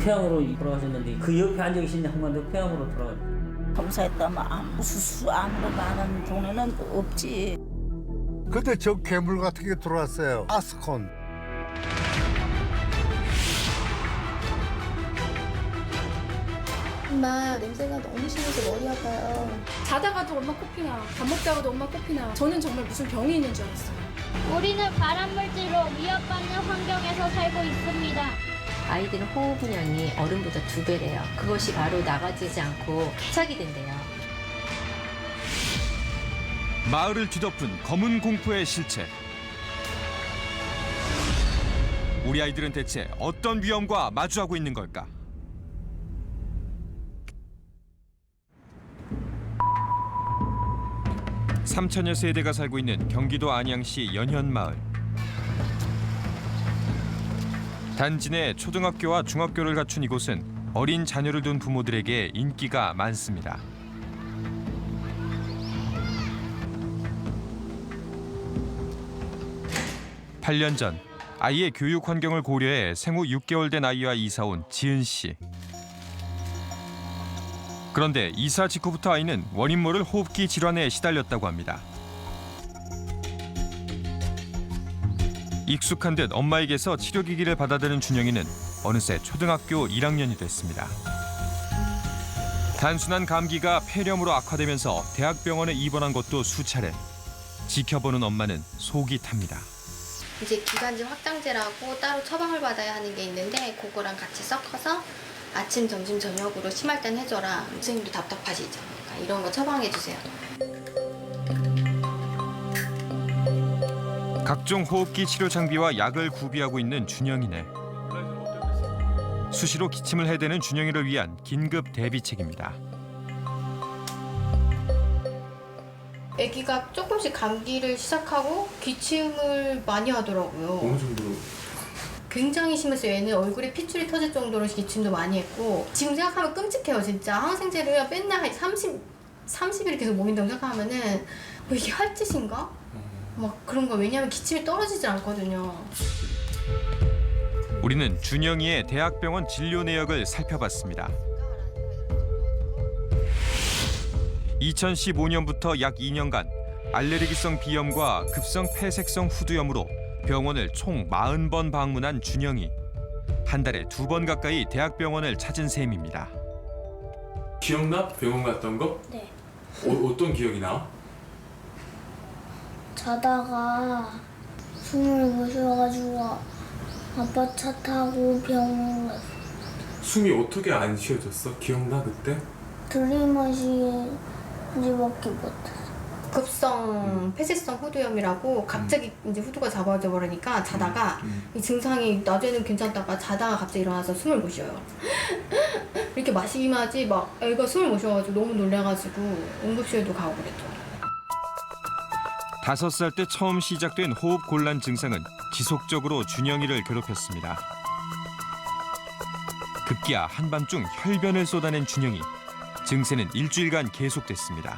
폐암으로 돌아가셨는데 그 옆에 앉아 계신 양반도 폐암으로 돌아가셨어요. 검사했다면 아무 수수암으로 나는 종류는 없지. 그때 저 괴물 같은 게 들어왔어요. 아스콘. 엄마 냄새가 너무 심해서 머리 아파요. 자다가도 엄마 코피나 밥 먹다가도 엄마 코피나. 저는 정말 무슨 병이 있는 줄 알았어요. 우리는 발암물질로 위협받는 환경에서 살고 있습니다. 아이들은 호흡 분량이 어른보다 2배래요. 그것이 바로 나가지지 않고 개착이 된대요. 마을을 뒤덮은 검은 공포의 실체. 우리 아이들은 대체 어떤 위험과 마주하고 있는 걸까? 삼천여 세대가 살고 있는 경기도 안양시 연현마을. 단지 내 초등학교와 중학교를 갖춘 이곳은 어린 자녀를 둔 부모들에게 인기가 많습니다. (8년) 전 아이의 교육 환경을 고려해 생후 6개월 된 아이와 이사 온 지은 씨. 그런데 이사 직후부터 아이는 원인 모를 호흡기 질환에 시달렸다고 합니다. 익숙한 듯 엄마에게서 치료기기를 받아드는 준영이는 어느새 초등학교 1학년이 됐습니다. 단순한 감기가 폐렴으로 악화되면서 대학병원에 입원한 것도 수차례. 지켜보는 엄마는 속이 탑니다. 이제 기관지 확장제라고 따로 처방을 받아야 하는 게 있는데 그거랑 같이 섞어서 아침, 점심, 저녁으로 심할 땐 해줘라. 선생님도 답답하시죠? 그러니까 이런 거 처방해 주세요. 각종 호흡기 치료 장비와 약을 구비하고 있는 준영이네. 수시로 기침을 해대는 준영이를 위한 긴급 대비책입니다. 아기가 조금씩 감기를 시작하고 기침을 많이 하더라고요. 어느 정도로? 굉장히 심했어요. 얘는 얼굴에 핏줄이 터질 정도로 기침도 많이 했고 지금 생각하면 끔찍해요. 진짜 항생제를 맨날 30일 계속 먹인다고 생각하면은 뭐 이게 할 짓인가? 막 그런 거. 왜냐면 기침이 떨어지질 않거든요. 우리는 준영이의 대학병원 진료 내역을 살펴봤습니다. 2015년부터 약 2년간 알레르기성 비염과 급성 폐색성 후두염으로 병원을 총 40번 방문한 준영이. 한 달에 2번 가까이 대학병원을 찾은 셈입니다. 기억나? 병원 갔던 거? 네. 어떤 기억이 나? 자다가 숨을 못 쉬어가지고 아빠 차 타고 병원 갔어. 숨이 어떻게 안 쉬어졌어? 기억나 그때? 들이마시지밖에 못했어. 급성 폐쇄성 후두염이라고 갑자기 이제 후두가 잡아져 버리니까 자다가 이 증상이 낮에는 괜찮다가 자다가 갑자기 일어나서 숨을 못 쉬어요. 이렇게 마시기만 하지 막 애가 숨을 못 쉬어가지고 너무 놀래가지고 응급실도 가고 그랬죠. 5살 때 처음 시작된 호흡 곤란 증상은 지속적으로 준영이를 괴롭혔습니다. 급기야 한밤중 혈변을 쏟아낸 준영이. 증세는 일주일간 계속됐습니다.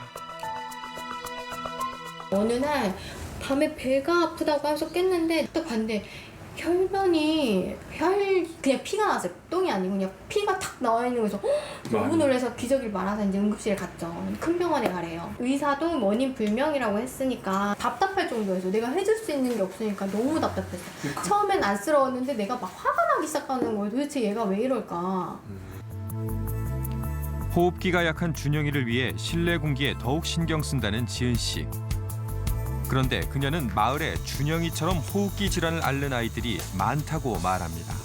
어느 날 밤에 배가 아프다고 해서 깼는데 또 봤는데 혈변이 그냥 피가 나왔어요. 똥이 아니고 그냥 피가 탁 나와 있는 거에서 너무 놀라서 기저귀를 말아서 이제 응급실에 갔죠. 큰 병원에 가래요. 의사도 원인 불명이라고 했으니까 답답할 정도였어. 내가 해줄 수 있는 게 없으니까 너무 답답했어. 처음엔 안쓰러웠는데 내가 막 화가 나기 시작하는 거예요. 도대체 얘가 왜 이럴까. 호흡기가 약한 준영이를 위해 실내 공기에 더욱 신경 쓴다는 지은 씨. 그런데 그녀는 마을에 준영이처럼 호흡기 질환을 앓는 아이들이 많다고 말합니다.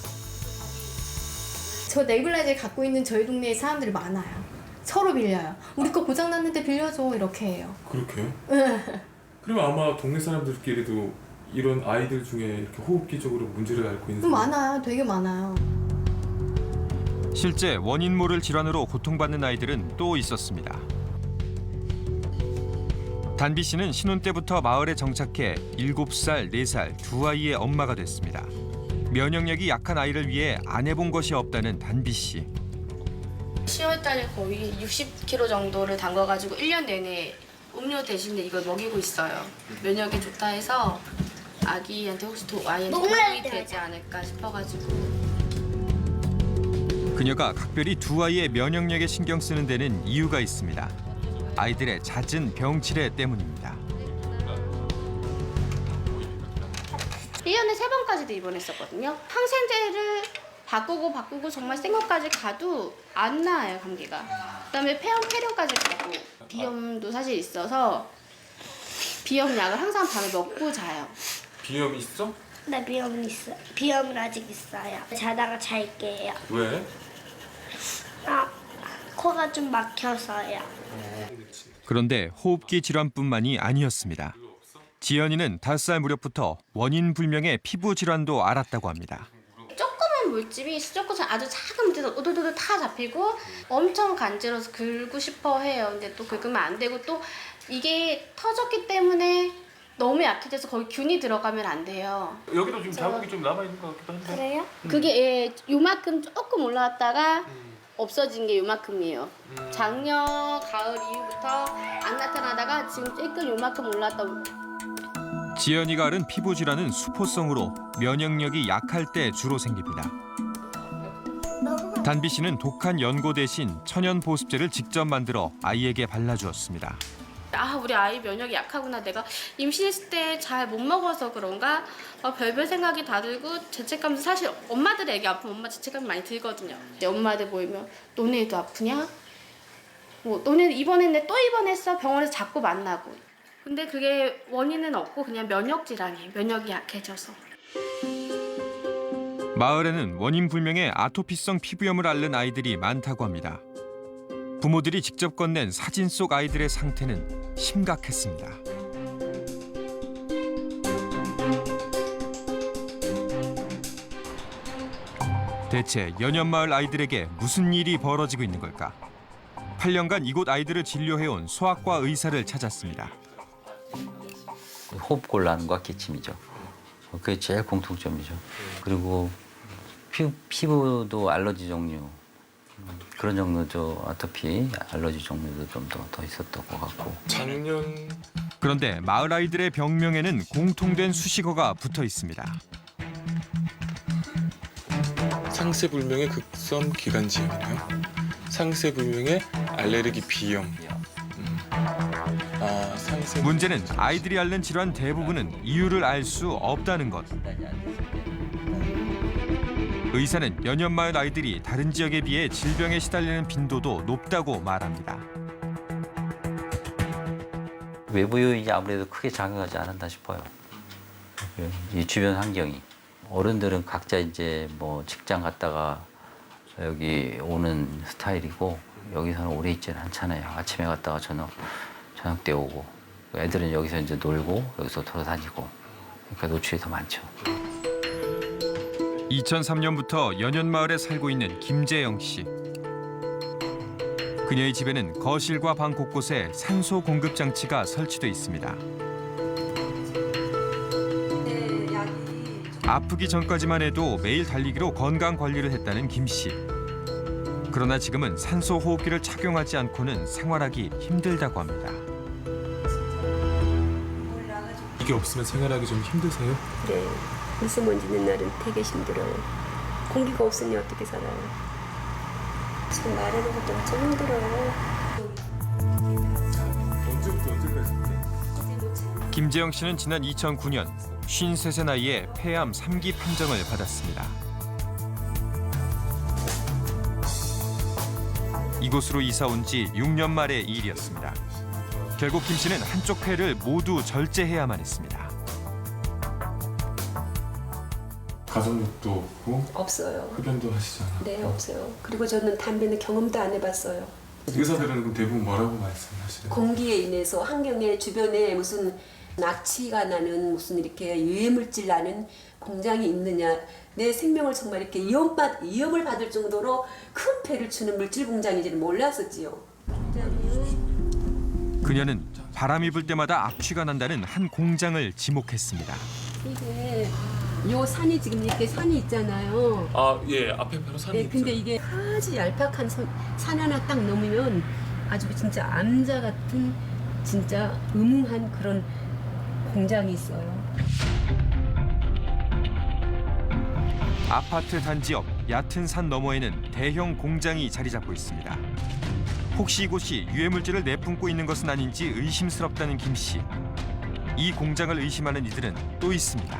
저 네뷸라이저를 갖고 있는 저희 동네에 사람들이 많아요. 서로 빌려요. 우리 거 고장났는데 빌려줘 이렇게 해요. 그렇게요? 그러면 아마 동네 사람들끼리도 이런 아이들 중에 이렇게 호흡기적으로 문제를 앓고 있는 사람 많아요. 되게 많아요. 실제 원인 모를 질환으로 고통받는 아이들은 또 있었습니다. 단비 씨는 신혼 때부터 마을에 정착해 7살, 4살 두 아이의 엄마가 됐습니다. 면역력이 약한 아이를 위해 안 해본 것이 없다는 단비 씨. 10월 달에 거의 60kg 정도를 담가가지고 1년 내내 음료 대신에 이걸 먹이고 있어요. 면역이 좋다 해서 아기한테 혹시 아이한테 도움이 되지 않을까 싶어가지고. 그녀가 각별히 두 아이의 면역력에 신경 쓰는 데는 이유가 있습니다. 아이들의 잦은 병치레 때문입니다. 1년에 3번까지도 입원했었거든요. 항생제를 바꾸고 정말 센 것까지 가도 안 나아요, 감기가. 그다음에 폐렴까지 가고 비염도 사실 있어서 비염약을 항상 밤에 먹고 자요. 비염 있어? 나 비염은 있어. 비염은 아직 있어요. 자다가 잘게요. 왜? 코가 좀 막혀서요. 그런데 호흡기 질환뿐만이 아니었습니다. 지연이는 5살 무렵부터 원인 불명의 피부 질환도 앓았다고 합니다. 조그만 물집이 수족구처럼 아주 작은 물집에서 오도도도 다 잡히고 엄청 간지러서 긁고 싶어 해요. 근데 또 긁으면 안 되고 또 이게 터졌기 때문에 너무 약해져서 거기 균이 들어가면 안 돼요. 여기도 지금 자국이 좀 남아있는 것 같기도 한데. 그래요? 그게 요만큼 조금 올라왔다가 없어진 게 요만큼이에요. 작년 가을 이후부터 안 나타나다가 지금 조금 요만큼 올라왔다. 지연이가 앓은 피부 질환은 수포성으로 면역력이 약할 때 주로 생깁니다. 단비 씨는 독한 연고 대신 천연 보습제를 직접 만들어 아이에게 발라주었습니다. 아, 우리 아이 면역이 약하구나. 내가 임신했을 때 잘 못 먹어서 그런가? 별별 생각이 다 들고 죄책감도 사실 엄마들이 애기 아프면 엄마 죄책감이 많이 들거든요. 엄마들 보이면 너네 애도 아프냐? 뭐 너네 입원했네 또 입원했어? 병원에서 자꾸 만나고. 근데 그게 원인은 없고 그냥 면역 질환이에요. 면역이 약해져서. 마을에는 원인 불명의 아토피성 피부염을 앓는 아이들이 많다고 합니다. 부모들이 직접 건넨 사진 속 아이들의 상태는 심각했습니다. 대체 연연마을 아이들에게 무슨 일이 벌어지고 있는 걸까? 8년간 이곳 아이들을 진료해온 소아과 의사를 찾았습니다. 호흡곤란과 기침이죠. 그게 제일 공통점이죠. 그리고 피부도 알러지 종류, 그런 정도죠. 아토피 알러지 종류도 좀 더 있었던 것 같고. 작년. 그런데 마을 아이들의 병명에는 공통된 수식어가 붙어 있습니다. 상세불명의 극성 기관지염이네요. 상세불명의 알레르기 비염. 문제는 아이들이 앓는 질환 대부분은 이유를 알 수 없다는 것. 의사는 연연마을 아이들이 다른 지역에 비해 질병에 시달리는 빈도도 높다고 말합니다. 외부 요인이 아무래도 크게 작용하지 않았나 싶어요. 이 주변 환경이. 어른들은 각자 이제 뭐 직장 갔다가 여기 오는 스타일이고 여기서는 오래 있지는 않잖아요. 아침에 갔다가 저녁 때 오고 애들은 여기서 이제 놀고 여기서 돌아다니고 그러니까 노출이 더 많죠. 2003년부터 연연마을에 살고 있는 김재영 씨. 그녀의 집에는 거실과 방 곳곳에 산소 공급 장치가 설치돼 있습니다. 아프기 전까지만 해도 매일 달리기로 건강 관리를 했다는 김 씨. 그러나 지금은 산소 호흡기를 착용하지 않고는 생활하기 힘들다고 합니다. 이게 없으면 생활하기 좀 힘드세요? 네. 미세먼지 있는 날은 되게 힘들어요. 공기가 없으니 어떻게 살아요? 지금 말하는 것도 엄청 힘들어요. 언제부터 언제까지? 김재영 씨는 지난 2009년 53세 나이에 폐암 3기 판정을 받았습니다. 이곳으로 이사 온 지 6년 만의 일이었습니다. 결국 김 씨는 한쪽 폐를 모두 절제해야만 했습니다. 가족력도 없고 없어요. 흡연도 하시잖아. 네, 없어요. 그리고 저는 담배는 경험도 안 해봤어요. 의사들은 대부분 뭐라고 말씀하시나요? 공기에 인해서 환경에 주변에 무슨 낙취가 나는 무슨 이렇게 유해물질 나는 공장이 있느냐. 내 생명을 정말 이렇게 위험을 받을 정도로 큰 폐를 주는 물질 공장인지는 몰랐었지요. 그녀는 바람이 불 때마다 악취가 난다는 한 공장을 지목했습니다. 이게 요 산이 지금 이렇게 산이 있잖아요. 아, 예, 앞에 바로 산이 네, 있죠. 근데 이게 아주 얄팍한 산 하나 딱 넘으면 아주 진짜 암자 같은 진짜 음흉한 그런 공장이 있어요. 아파트 단지 옆 얕은 산 너머에는 대형 공장이 자리 잡고 있습니다. 혹시 이곳이 유해물질을 내뿜고 있는 것은 아닌지 의심스럽다는 김 씨. 이 공장을 의심하는 이들은 또 있습니다.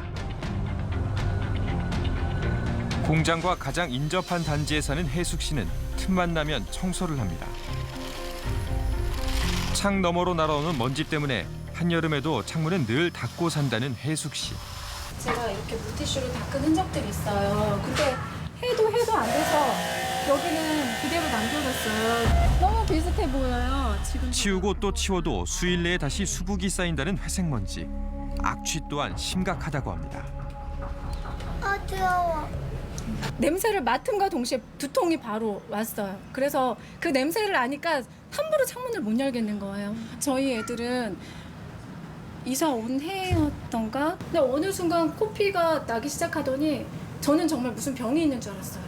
공장과 가장 인접한 단지에 사는 혜숙 씨는 틈만 나면 청소를 합니다. 창 너머로 날아오는 먼지 때문에 한여름에도 창문은 늘 닫고 산다는 혜숙 씨. 제가 이렇게 물티슈로 닦은 흔적들이 있어요. 근데 해도 안 돼서 여기는 그대로 남겨놨어요. 너무 비슷해 보여요. 지금 치우고 또 치워도 수일 내에 다시 수북이 쌓인다는 회색먼지. 악취 또한 심각하다고 합니다. 더러워. 냄새를 맡음과 동시에 두통이 바로 왔어요. 그래서 그 냄새를 아니까 함부로 창문을 못 열겠는 거예요. 저희 애들은 이사 온 해였던가? 근데 어느 순간 코피가 나기 시작하더니 저는 정말 무슨 병이 있는 줄 알았어요.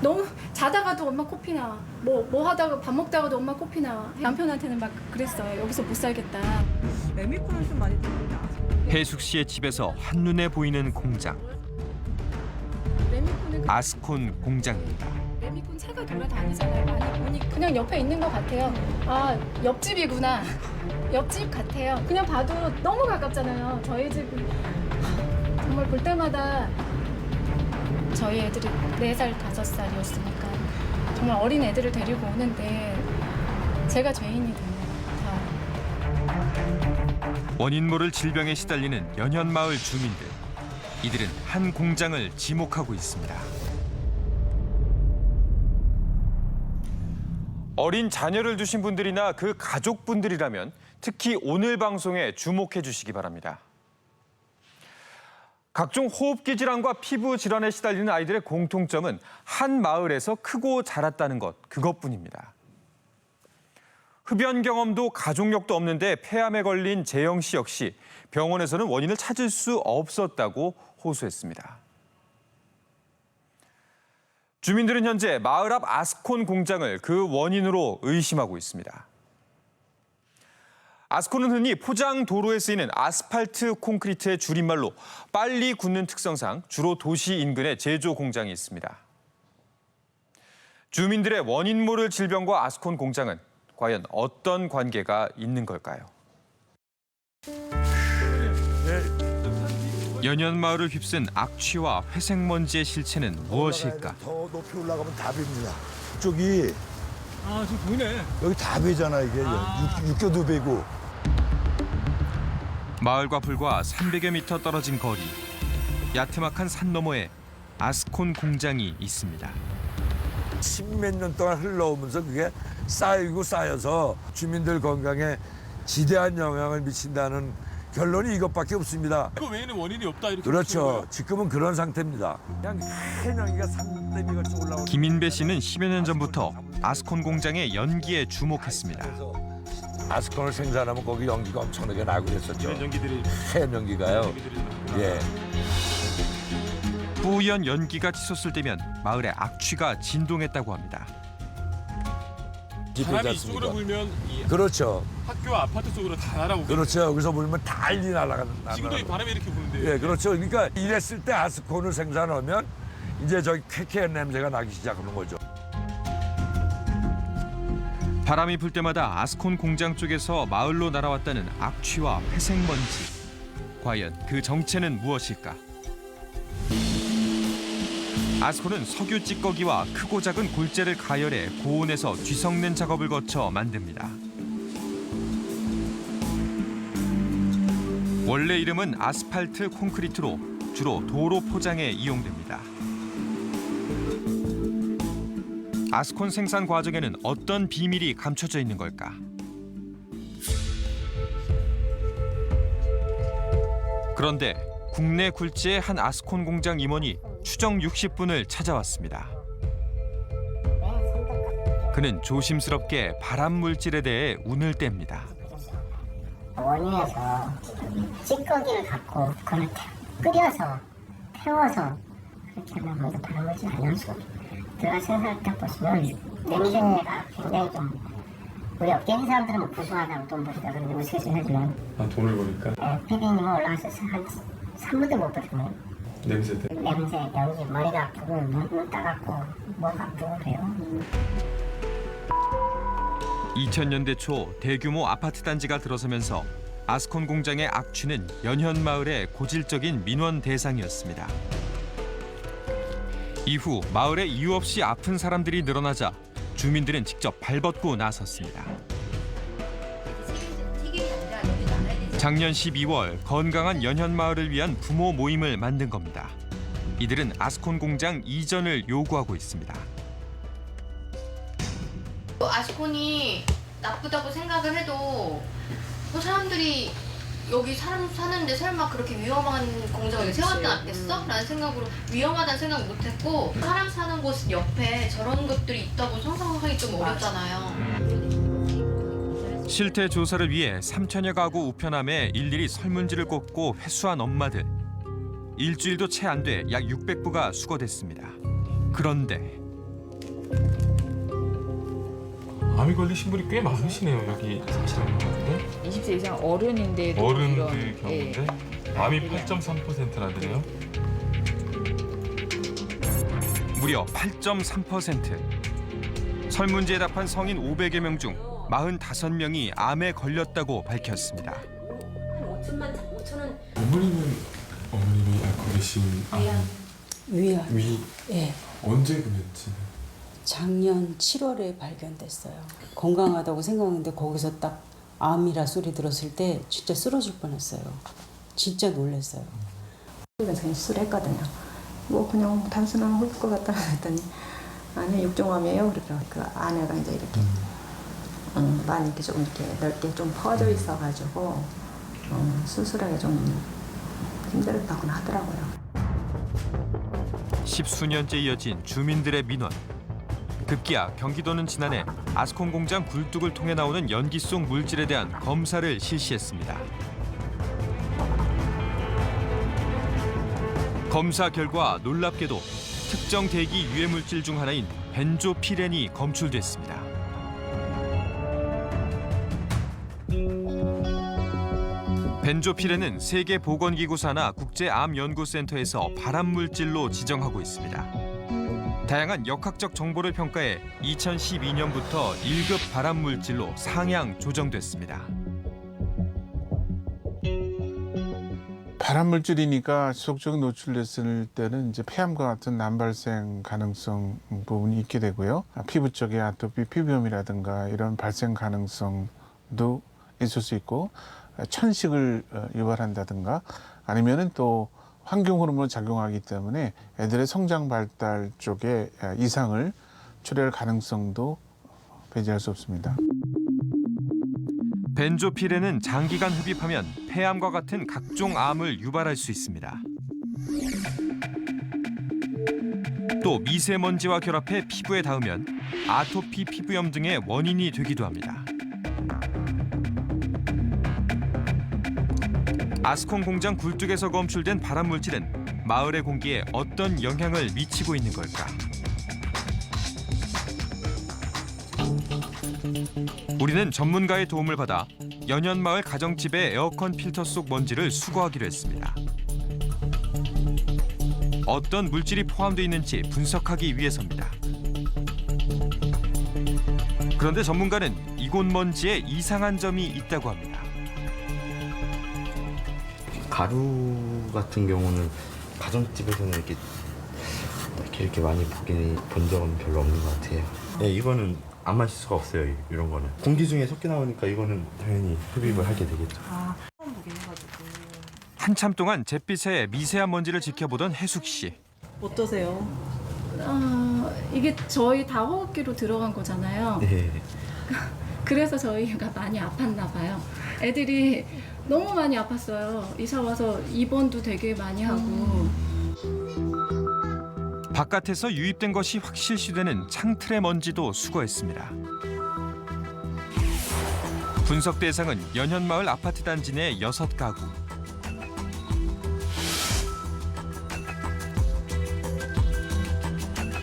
너무 자다가도 엄마 코피 나와. 뭐 하다가 밥 먹다가도 엄마 코피 나와. 남편한테는 막 그랬어요. 여기서 못 살겠다. 메미코는 좀 많이 들립니다. 혜숙 씨의 집에서 한눈에 보이는 공장. 아스콘 공장입니다. 레미콘 차가 돌아다니잖아요. 많이 보니 그냥 옆에 있는 것 같아요. 아, 옆집이구나. 옆집 같아요. 그냥 봐도 너무 가깝잖아요. 저희 집은 정말 볼 때마다 저희 애들이 4살, 5살이었으니까 정말 어린 애들을 데리고 오는데 제가 죄인이 됐네요. 다. 원인 모를 질병에 시달리는 연현마을 주민들. 이들은 한 공장을 지목하고 있습니다. 어린 자녀를 두신 분들이나 그 가족분들이라면 특히 오늘 방송에 주목해 주시기 바랍니다. 각종 호흡기 질환과 피부 질환에 시달리는 아이들의 공통점은 한 마을에서 크고 자랐다는 것, 그것뿐입니다. 흡연 경험도 가족력도 없는데 폐암에 걸린 재영 씨 역시 병원에서는 원인을 찾을 수 없었다고 호소했습니다. 주민들은 현재 마을 앞 아스콘 공장을 그 원인으로 의심하고 있습니다. 아스콘은 흔히 포장 도로에 쓰이는 아스팔트 콘크리트의 줄임말로 빨리 굳는 특성상 주로 도시 인근에 제조 공장이 있습니다. 주민들의 원인 모를 질병과 아스콘 공장은 과연 어떤 관계가 있는 걸까요? 연현마을을 휩쓴 악취와 회색먼지의 실체는 무엇일까? 더 높이 올라가면 답입니다. 이쪽이 지금 보이네. 여기 답이잖아 이게. 육교도 배고. 마을과 불과 300여 미터 떨어진 거리. 야트막한 산 너머에 아스콘 공장이 있습니다. 십몇 년 동안 흘러오면서 그게 쌓여서 주민들 건강에 지대한 영향을 미친다는 결론이 이것밖에 없습니다. 그 외에는 원인이 없다 이렇게. 그렇죠. 지금은 그런 상태입니다. 그냥 해명이가 산더미 같이 올라오는. 김인배 씨는 10여 년 전부터 아스콘 공장의 연기에 주목했습니다. 아스콘을 생산하면 거기 연기가 엄청나게 나고 그랬었죠. 이런 연기들이. 해연 연기가요. 예. 뿌연 연기가 치솟을 때면 마을의 악취가 진동했다고 합니다. 바람이 이쪽으로 불면 그렇죠. 학교 아파트 쪽으로 다 날아오고. 그렇죠. 여기서 불면 달리 날아가는. 지금도 이 바람이 이렇게 부는데. 예, 그렇죠. 그러니까 이랬을 때 아스콘을 생산하면 이제 저기 쾌쾌한 냄새가 나기 시작하는 거죠. 바람이 불 때마다 아스콘 공장 쪽에서 마을로 날아왔다는 악취와 회색먼지. 과연 그 정체는 무엇일까? 아스콘은 석유 찌꺼기와 크고 작은 골재를 가열해 고온에서 뒤섞는 작업을 거쳐 만듭니다. 원래 이름은 아스팔트 콘크리트로 주로 도로 포장에 이용됩니다. 아스콘 생산 과정에는 어떤 비밀이 감춰져 있는 걸까? 그런데 국내 굴지의 한 아스콘 공장 임원이 추정 60분을 찾아왔습니다. 그는 조심스럽게 발암 물질에 대해 운을 뗍니다. 원유에서 찌꺼기를 갖고 그걸 끓여서 태워서 그렇게 하면 먼저 발암 물질 안 나올 수가 없어요. 들어가서 생각을 딱 보시면 냄새가 굉장히 좀 우리 업계 있는 사람들은 뭐 구수하다고 돈 버리다 그러는데 우스갯소리 하지만 돈을 버니까? PD님은 올라가서 한 3분도 못 버리거든요. 냄새 때문에? 냄새, 여기 머리가 아프고 눈 따갑고 목 아프고 그래요. 2000년대 초 대규모 아파트 단지가 들어서면서 아스콘 공장의 악취는 연현마을의 고질적인 민원 대상이었습니다. 이후 마을에 이유 없이 아픈 사람들이 늘어나자 주민들은 직접 발벗고 나섰습니다. 작년 12월 건강한 연현마을을 위한 부모 모임을 만든 겁니다. 이들은 아스콘 공장 이전을 요구하고 있습니다. 아스콘이 나쁘다고 생각을 해도 사람들이 여기 사람 사는데 설마 그렇게 위험한 공장을 세웠지 않겠어? 라는 생각으로 위험하다는 생각 못했고 사람 사는 곳 옆에 저런 것들이 있다고 상상하기 좀 어렵잖아요. 실태 조사를 위해 3천여 가구 우편함에 일일이 설문지를 꽂고 회수한 엄마들. 일주일도 채 안 돼 약 600부가 수거됐습니다. 그런데 암이 걸리신 분이 꽤 많으시네요. 여기 사시는 분들. 20세 이상 어른인데도 어른들 경우인데 암이 8.3%나더래요. 무려 8.3%. 설문지에 답한 성인 500여 명 중 45명이 암에 걸렸다고 밝혔습니다. 5천원. 어머님이 앓고 계신 위암. 위. 예. 언제 그랬지? 작년 7월에 발견됐어요. 건강하다고 생각했는데 거기서 딱 암이라 소리 들었을 때 진짜 쓰러질 뻔했어요. 진짜 놀랐어요. 그냥 수술했거든요. 뭐 그냥 단순한 홀 것 같다 했더니 아니 육종암이에요. 그러니까 그 안에가 이제 이렇게 많이 이렇게 좀 이렇게 넓게 좀 퍼져 있어가지고 수술하기 좀 힘들었다고는 하더라고요. 10수년째 이어진 주민들의 민원. 급기야 경기도는 지난해 아스콘 공장 굴뚝을 통해 나오는 연기 속 물질에 대한 검사를 실시했습니다. 검사 결과 놀랍게도 특정 대기 유해 물질 중 하나인 벤조피렌이 검출됐습니다. 벤조피렌은 세계보건기구 산하 국제암연구센터에서 발암물질로 지정하고 있습니다. 다양한 역학적 정보를 평가해 2012년부터 1급 발암물질로 상향 조정됐습니다. 발암물질이니까 지속적으로 노출됐을 때는 이제 폐암과 같은 난발생 가능성 부분이 있게 되고요. 피부 쪽의 아토피, 피부염이라든가 이런 발생 가능성도 있을 수 있고 천식을 유발한다든가 아니면은 또 환경 호르몬을 작용하기 때문에 애들의 성장 발달 쪽에 이상을 초래할 가능성도 배제할 수 없습니다. 벤조피렌은 장기간 흡입하면 폐암과 같은 각종 암을 유발할 수 있습니다. 또 미세먼지와 결합해 피부에 닿으면 아토피 피부염 등의 원인이 되기도 합니다. 아스콘 공장 굴뚝에서 검출된 발암물질은 마을의 공기에 어떤 영향을 미치고 있는 걸까? 우리는 전문가의 도움을 받아 연현마을 가정집의 에어컨 필터 속 먼지를 수거하기로 했습니다. 어떤 물질이 포함되어 있는지 분석하기 위해서입니다. 그런데 전문가는 이곳 먼지에 이상한 점이 있다고 합니다. 가루 같은 경우는 가정집에서는 이렇게 많이 본 적은 별로 없는 것 같아요. 네, 이거는 안 마실 수가 없어요. 이런 거는 공기 중에 섞여 나오니까 이거는 당연히 흡입을 하게 되겠죠. 한참 동안 잿빛의 미세한 먼지를 지켜보던 혜숙 씨. 어떠세요? 이게 저희 다 호흡기로 들어간 거잖아요. 네. 그래서 저희가 많이 아팠나 봐요. 애들이 너무 많이 아팠어요. 이사 와서 입원도 되게 많이 하고. 바깥에서 유입된 것이 확실시되는 창틀의 먼지도 수거했습니다. 분석 대상은 연현마을 아파트 단지 내 6가구.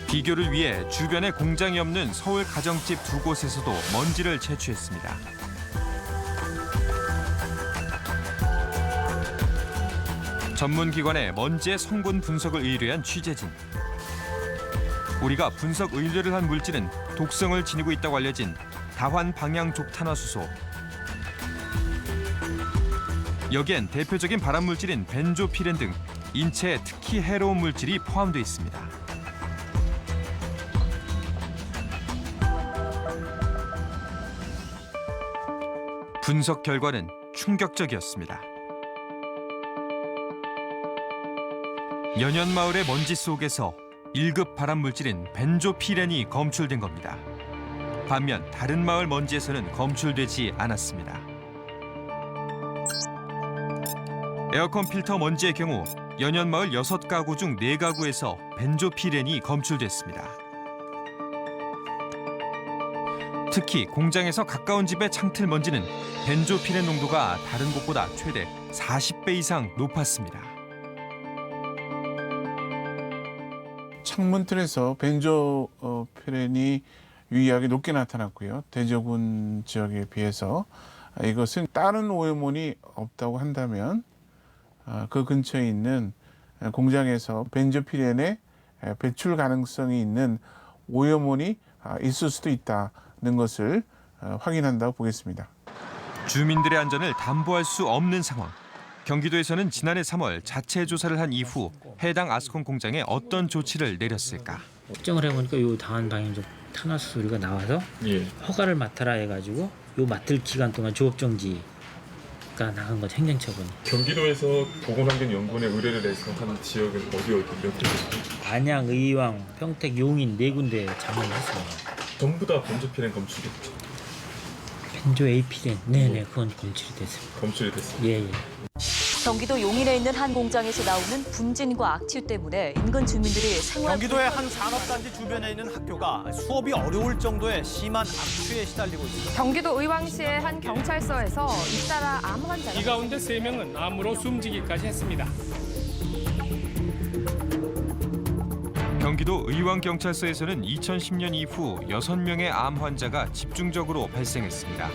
비교를 위해 주변에 공장이 없는 서울 가정집 2곳에서도 먼지를 채취했습니다. 전문기관의 먼지의 성분 분석을 의뢰한 취재진. 우리가 분석 의뢰를 한 물질은 독성을 지니고 있다고 알려진 다환방향족탄화수소. 여기엔 대표적인 발암물질인 벤조피렌 등 인체에 특히 해로운 물질이 포함되어 있습니다. 분석 결과는 충격적이었습니다. 연현마을의 먼지 속에서 1급 발암물질인 벤조피렌이 검출된 겁니다. 반면 다른 마을 먼지에서는 검출되지 않았습니다. 에어컨 필터 먼지의 경우 연현마을 6가구 중 4가구에서 벤조피렌이 검출됐습니다. 특히 공장에서 가까운 집의 창틀 먼지는 벤조피렌 농도가 다른 곳보다 최대 40배 이상 높았습니다. 창문틀에서 벤조피렌이 유의하게 높게 나타났고요. 대저군 지역에 비해서 이것은 다른 오염원이 없다고 한다면 그 근처에 있는 공장에서 벤조피렌의 배출 가능성이 있는 오염원이 있을 수도 있다는 것을 확인한다고 보겠습니다. 주민들의 안전을 담보할 수 없는 상황. 경기도에서는 지난해 3월 자체 조사를 한 이후 해당 아스콘 공장에 어떤 조치를 내렸을까? 걱정을 해보니까 요 다환방향족 탄화수소가 나와서 허가를 맡아라 해가지고 요 맡을 기간 동안 조업 정지가 나간 것 행정처분. 경기도에서 보건환경연구원에 의뢰를 내서 한 지역은 어디 몇 군데? 안양, 의왕, 평택, 용인 4군데 작업했습니다. 전부 다 벤조피렌 검출됐죠? 벤조 에이피렌, 네네, 그건 검출이 됐습니다. 검출이 됐습니다. 예. 경기도 용인에 있는 한 공장에서 나오는 분진과 악취 때문에 인근 주민들이 생활... 경기도의 한 산업단지 주변에 있는 학교가 수업이 어려울 정도의 심한 악취에 시달리고 있습니다. 경기도 의왕시의 한 경찰서에서 잇따라 암 환자가... 이 가운데 3명은 암으로 숨지기까지 했습니다. 경기도 의왕경찰서에서는 2010년 이후 6명의 암 환자가 집중적으로 발생했습니다.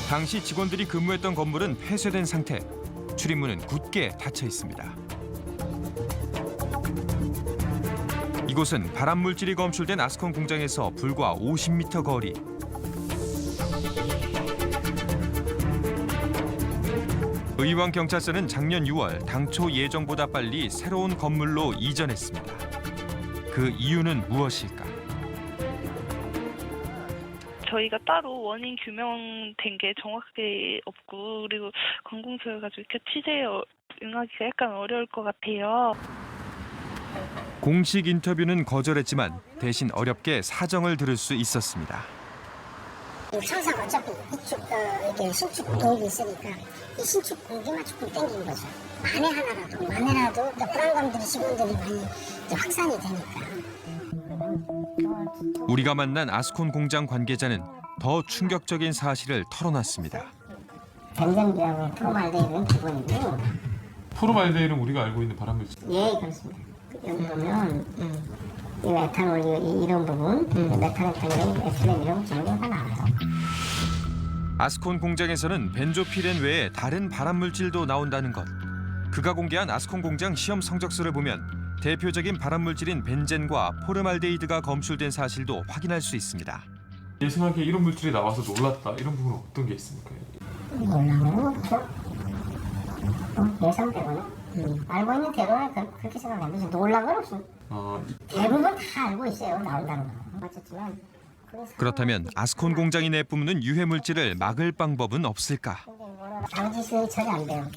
당시 직원들이 근무했던 건물은 폐쇄된 상태, 출입문은 굳게 닫혀 있습니다. 이곳은 발암물질이 검출된 아스콘 공장에서 불과 50m 거리. 의왕경찰서는 작년 6월 당초 예정보다 빨리 새로운 건물로 이전했습니다. 그 이유는 무엇일까? 저희가 따로 원인 규명된 게 정확하게 없고 그리고 관공서여가지고 이렇게 취재에 응하기가 약간 어려울 것 같아요. 공식 인터뷰는 거절했지만 대신 어렵게 사정을 들을 수 있었습니다. 청사가 어차피 이쪽 이렇게 신축 공기 있으니까 이 신축 공기만 조금 땡긴 거죠. 만에라도 불안감들이 직원들이 많이 확산이 되니까. 우리가 만난 아스콘 공장 관계자는 더 충격적인 사실을 털어놨습니다. 벤젠비하고 프로말데이드는 기본이고. 프로말데이드는 우리가 알고 있는 발암물질. 예, 그렇습니다. 여기 보면 이 에탄올 이런 부분, 메탄에탄올, 에틸렌 이런 정도가 다 나와요. 아스콘 공장에서는 벤조피렌 외에 다른 발암물질도 나온다는 것. 그가 공개한 아스콘 공장 시험 성적서를 보면 대표적인 발암물질인 벤젠과 포르말데히드가 검출된 사실도 확인할 수 있습니다. 예상하기에 이런 물질이 나와서 놀랐다. 이런 부분은 어떤 게 있습니까? 놀라는 거 예상대로는 알고 있는 대로는 그렇게 생각하면 놀란 건 없습니다. 대부분 다 알고 있어요. 나온다는 거. 맞췄지만 그렇다면 아스콘 공장이 내뿜는 유해물질을 막을 방법은 없을까? 방지 시설이 전혀 안 돼요.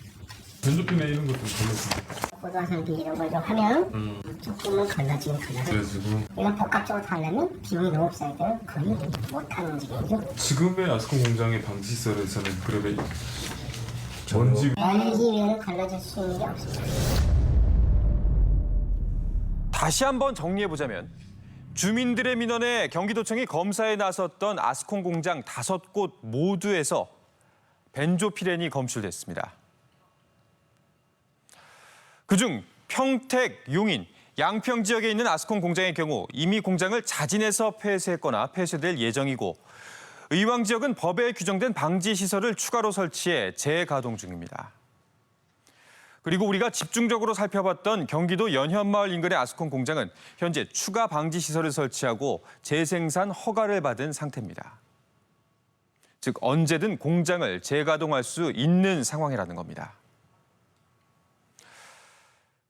벤조피렌 이런 것도 걸렸습니다. 고도화설비 이런 걸 좀 하면 조금은 걸러지긴 걸려요. 이런 복합적으로 다 하려면 비용이 너무 비싸기 때문에 거의 못하는 움직임이죠. 지금의 아스콘 공장의 방지 시설에서는 그러면 먼지 열기 위해는 걸러질 수 있는 게 없습니다. 다시 한번 정리해보자면 주민들의 민원에 경기도청이 검사에 나섰던 아스콘 공장 5곳 모두에서 벤조피렌이 검출됐습니다. 그중 평택, 용인, 양평 지역에 있는 아스콘 공장의 경우 이미 공장을 자진해서 폐쇄했거나 폐쇄될 예정이고 의왕 지역은 법에 규정된 방지 시설을 추가로 설치해 재가동 중입니다. 그리고 우리가 집중적으로 살펴봤던 경기도 연현마을 인근의 아스콘 공장은 현재 추가 방지 시설을 설치하고 재생산 허가를 받은 상태입니다. 즉 언제든 공장을 재가동할 수 있는 상황이라는 겁니다.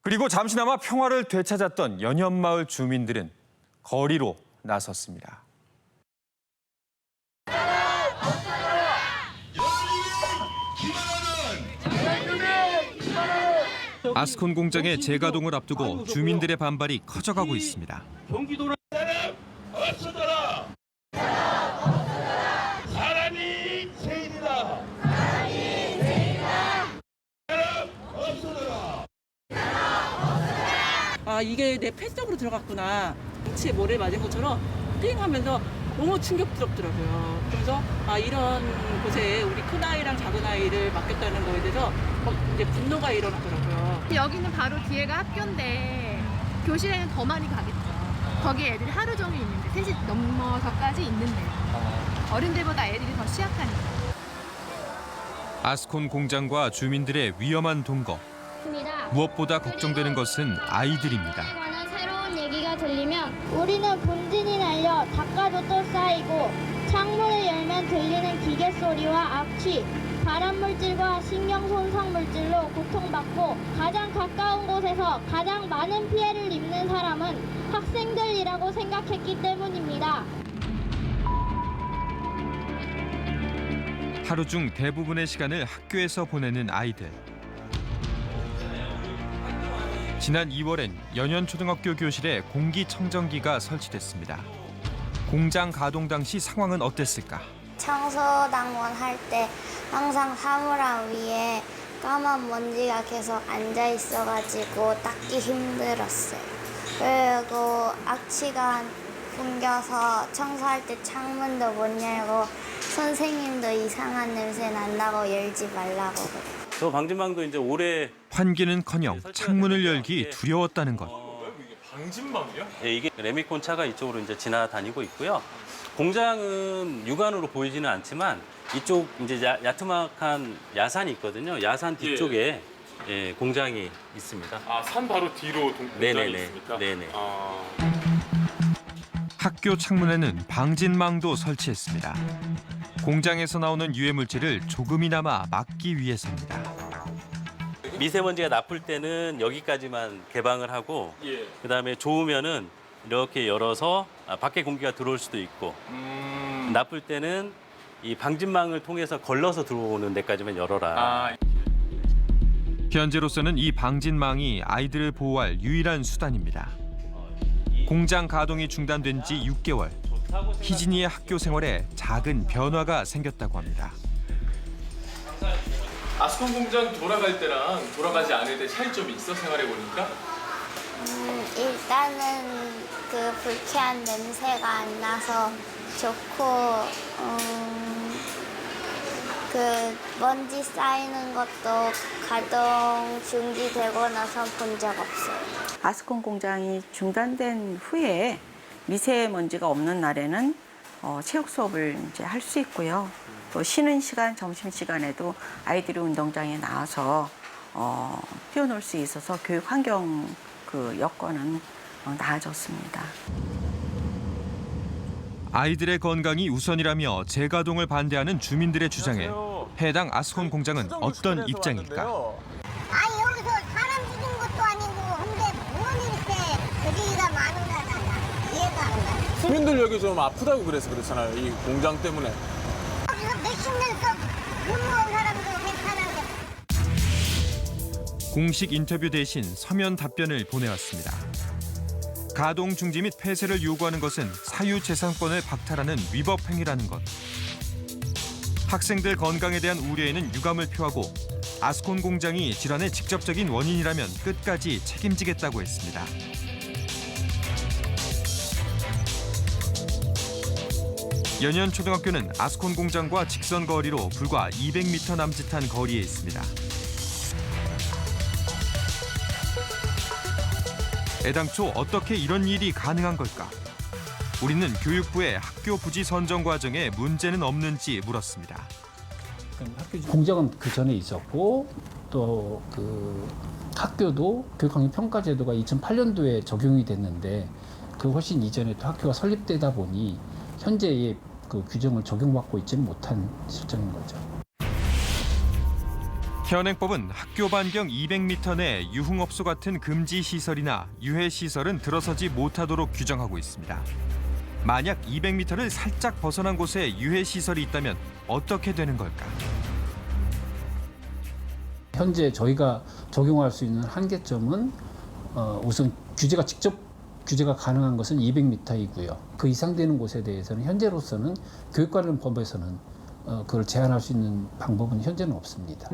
그리고 잠시나마 평화를 되찾았던 연현마을 주민들은 거리로 나섰습니다. 아스콘 공장의 재가동을 앞두고 주민들의 반발이 커져가고 있습니다. 경기도는 사람 없어져라. 사람 없어져라. 사람이 죄인이다. 사람이 죄인이다. 사람 없어져라. 아 이게 내 폐속으로 들어갔구나. 피치에 모래 맞은 것처럼 띵하면서 너무 충격스럽더라고요. 그래서 아 이런 곳에 우리 큰 아이랑 작은 아이를 맡겼다는 거에 대해서 이제 분노가 일어나더라고요. 여기는 바로 뒤에가 학교인데 교실에는 더 많이 가겠죠. 거기 애들이 하루 종일 있는데 3시 넘어서까지 있는데 어른들보다 애들이 더 취약하니까. 아스콘 공장과 주민들의 위험한 동거. 무엇보다 걱정되는 것은 아이들입니다. 새로운 얘기가 들리면 우리는 본진이 날려 닦아도 쌓이고 창문을 열면 들리는 기계 소리와 악취, 발암물질과 신경 손상 물질로 고통받고 가장 가까운 곳에서 가장 많은 피해를 입는 사람은 학생들이라고 생각했기 때문입니다. 하루 중 대부분의 시간을 학교에서 보내는 아이들. 지난 2월엔 연현초등학교 교실에 공기청정기가 설치됐습니다. 공장 가동 당시 상황은 어땠을까? 청소당원 할 때 항상 사물함 위에 까만 먼지가 계속 앉아 있어가지고 닦기 힘들었어요. 그리고 악취가 풍겨서 청소할 때 창문도 못 열고 선생님도 이상한 냄새 난다고 열지 말라고 그래요. 저 방진망도 이제 올해 환기는커녕 창문을 열기 두려웠다는 것. 방진망이요? 예, 이게 레미콘 차가 이쪽으로 이제 지나다니고 있고요. 공장은 육안으로 보이지는 않지만 이쪽 이제 야트막한 야산이 있거든요. 야산 뒤쪽에 예, 공장이 있습니다. 아, 산 바로 뒤로 공장이 있습니까? 네네. 학교 창문에는 방진망도 설치했습니다. 공장에서 나오는 유해 물질을 조금이나마 막기 위해서입니다. 미세먼지가 나쁠 때는 여기까지만 개방을 하고 그다음에 좋으면은 이렇게 열어서 밖에 공기가 들어올 수도 있고 나쁠 때는 이 방진망을 통해서 걸러서 들어오는 데까지만 열어라. 현재로서는 이 방진망이 아이들을 보호할 유일한 수단입니다. 공장 가동이 중단된 지 6개월. 희진이의 학교 생활에 작은 변화가 생겼다고 합니다. 아스콘 공장 돌아갈 때랑 돌아가지 않을 때 차이점이 있어 생활해 보니까? 일단은 그 불쾌한 냄새가 안 나서 좋고 그 먼지 쌓이는 것도 가동 중지되고 나서 본 적 없어요. 아스콘 공장이 중단된 후에 미세먼지가 없는 날에는 체육 수업을 이제 할 수 있고요. 또 쉬는 시간, 점심 시간에도 아이들이 운동장에 나와서 뛰어놀 수 있어서 교육 환경 그 여건은 나아졌습니다. 아이들의 건강이 우선이라며 재가동을 반대하는 주민들의 주장에 해당 아스콘 공장은 어떤 입장일까? 아니 여기서 사람 죽인 것도 아니고 근데 뭔 이렇게 거리가 많은가 이해가 안 가요. 시민들 여기 좀 아프다고 그래서 그렇잖아요. 이 공장 때문에. 여기서 몇십 년 근무한 사람들 괜찮은데. 공식 인터뷰 대신 서면 답변을 보내왔습니다. 가동 중지 및 폐쇄를 요구하는 것은 사유재산권을 박탈하는 위법 행위라는 것. 학생들 건강에 대한 우려에는 유감을 표하고 아스콘 공장이 질환의 직접적인 원인이라면 끝까지 책임지겠다고 했습니다. 연현초등학교는 아스콘 공장과 직선 거리로 불과 200m 남짓한 거리에 있습니다. 애당초 어떻게 이런 일이 가능한 걸까? 우리는 교육부의 학교 부지 선정 과정에 문제는 없는지 물었습니다. 공장은 그 전에 있었고 또 그 학교도 교육환경 평가 제도가 2008년도에 적용이 됐는데 그 훨씬 이전에 또 학교가 설립되다 보니 현재의 그 규정을 적용받고 있지는 못한 실정인 거죠. 현행법은 학교 반경 200m 내 유흥업소 같은 금지 시설이나 유해 시설은 들어서지 못하도록 규정하고 있습니다. 만약 200m를 살짝 벗어난 곳에 유해 시설이 있다면 어떻게 되는 걸까? 현재 저희가 적용할 수 있는 한계점은 우선 직접 규제가 가능한 것은 200m이고요. 그 이상 되는 곳에 대해서는 현재로서는 교육관련법에서는 그걸 제한할 수 있는 방법은 현재는 없습니다.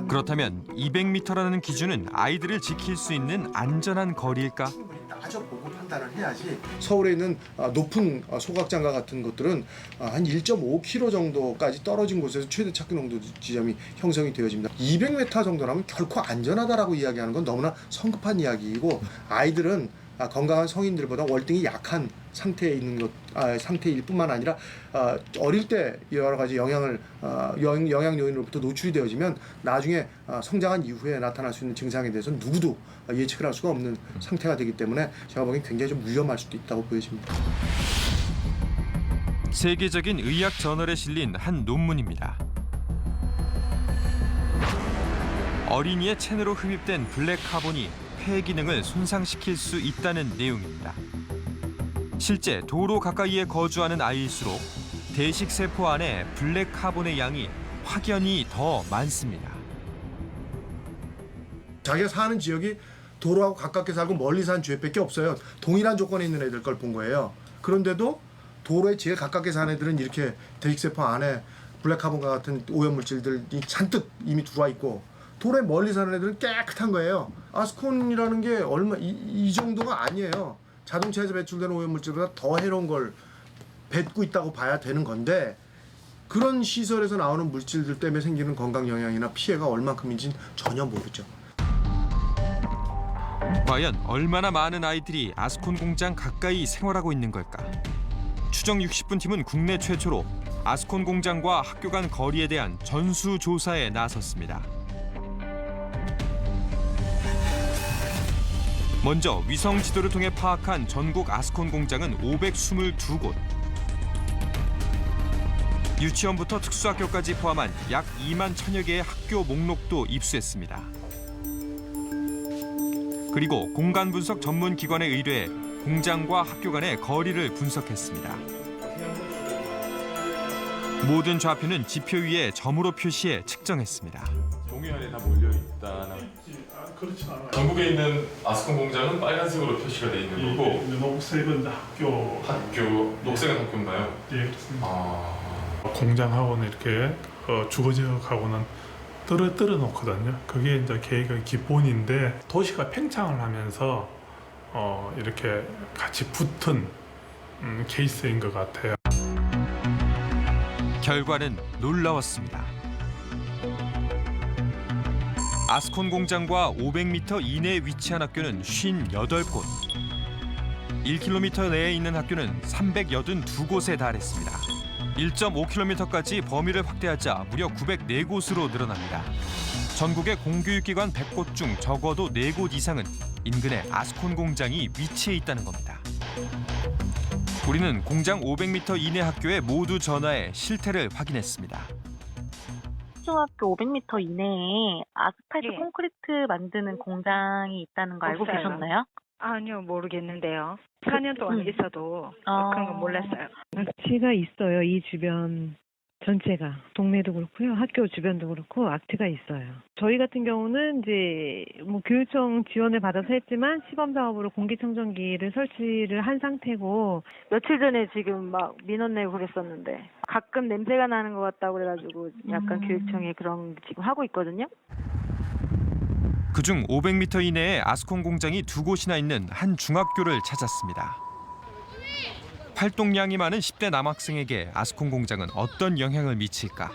그렇다면 200m라는 기준은 아이들을 지킬 수 있는 안전한 거리일까? 따져보고 판단을 해야지. 서울에 있는 높은 소각장과 같은 것들은 한 1.5km 정도까지 떨어진 곳에서 최대 착유 농도 지점이 형성이 되어집니다. 200m 정도라면 결코 안전하다라고 이야기하는 건 너무나 성급한 이야기이고, 아이들은 건강한 성인들보다 월등히 약한 상태에 있는 상태일 뿐만 아니라 어릴 때 여러 가지 영향 요인으로부터 노출이 되어지면 나중에 성장한 이후에 나타날 수 있는 증상에 대해서는 누구도 예측을 할 수가 없는 상태가 되기 때문에 제가 보기엔 굉장히 좀 위험할 수도 있다고 보여집니다. 세계적인 의학 저널에 실린 한 논문입니다. 어린이의 체내로 흡입된 블랙 카본이 폐 기능을 손상시킬 수 있다는 내용입니다. 실제 도로 가까이에 거주하는 아이일수록 대식 세포 안에 블랙 카본의 양이 확연히 더 많습니다. 자기가 사는 지역이 도로하고 가깝게 살고 멀리 사는 지역밖에 없어요. 동일한 조건에 있는 애들 걸 본 거예요. 그런데도 도로에 제일 가깝게 사는 애들은 이렇게 대식 세포 안에 블랙 카본과 같은 오염물질들이 잔뜩 이미 들어와 있고, 도로에 멀리 사는 애들은 깨끗한 거예요. 아스콘이라는 게 이 정도가 아니에요. 자동차에서 배출되는 오염물질보다 더 해로운 걸 뱉고 있다고 봐야 되는 건데, 그런 시설에서 나오는 물질들 때문에 생기는 건강 영향이나 피해가 얼만큼인지는 전혀 모르죠. 과연 얼마나 많은 아이들이 아스콘 공장 가까이 생활하고 있는 걸까? 추정 60분 팀은 국내 최초로 아스콘 공장과 학교 간 거리에 대한 전수조사에 나섰습니다. 먼저 위성 지도를 통해 파악한 전국 아스콘 공장은 522곳. 유치원부터 특수학교까지 포함한 약 2만 1000여 개의 학교 목록도 입수했습니다. 그리고 공간 분석 전문 기관에 의뢰해 공장과 학교 간의 거리를 분석했습니다. 모든 좌표는 지표 위에 점으로 표시해 측정했습니다. 종이 안에 다 몰려 있다는. 그렇지 않아요. 전국에 있는 아스콘 공장은 빨간색으로 표시가 돼 있는 거고, 녹색은 학교. 녹색은 학교인가요? 예, 그렇습니다. 공장하고는 이렇게 주거지역하고는 떨어 놓거든요. 그게 이제 계획의 기본인데, 도시가 팽창을 하면서 이렇게 같이 붙은 케이스인 것 같아요. 결과는 놀라웠습니다. 아스콘 공장과 500m 이내에 위치한 학교는 58곳. 1km 내에 있는 학교는 382곳에 달했습니다. 1.5km까지 범위를 확대하자 무려 904곳으로 늘어납니다. 전국의 공교육기관 100곳 중 적어도 4곳 이상은 인근에 아스콘 공장이 위치해 있다는 겁니다. 우리는 공장 500m 이내 학교에 모두 전화해 실태를 확인했습니다. 초등학교 500m 이내에 아스팔트 콘크리트 만드는 공장이 있다는 거 알고 없어요. 계셨나요? 아니요, 모르겠는데요. 4년 동안 있어도 그런 건 몰랐어요. 악취가 있어요. 이 주변 전체가. 동네도 그렇고요. 학교 주변도 그렇고 악취가 있어요. 저희 같은 경우는 이제 교육청 지원을 받아서 했지만 시범 사업으로 공기청정기를 설치를 한 상태고, 며칠 전에 지금 막 민원 내고 그랬었는데 가끔 냄새가 나는 것 같다고 그래가지고 약간 교육청에 그런 지금 하고 있거든요. 그중 500m 이내에 아스콘 공장이 2곳이나 있는 한 중학교를 찾았습니다. 활동량이 많은 10대 남학생에게 아스콘 공장은 어떤 영향을 미칠까?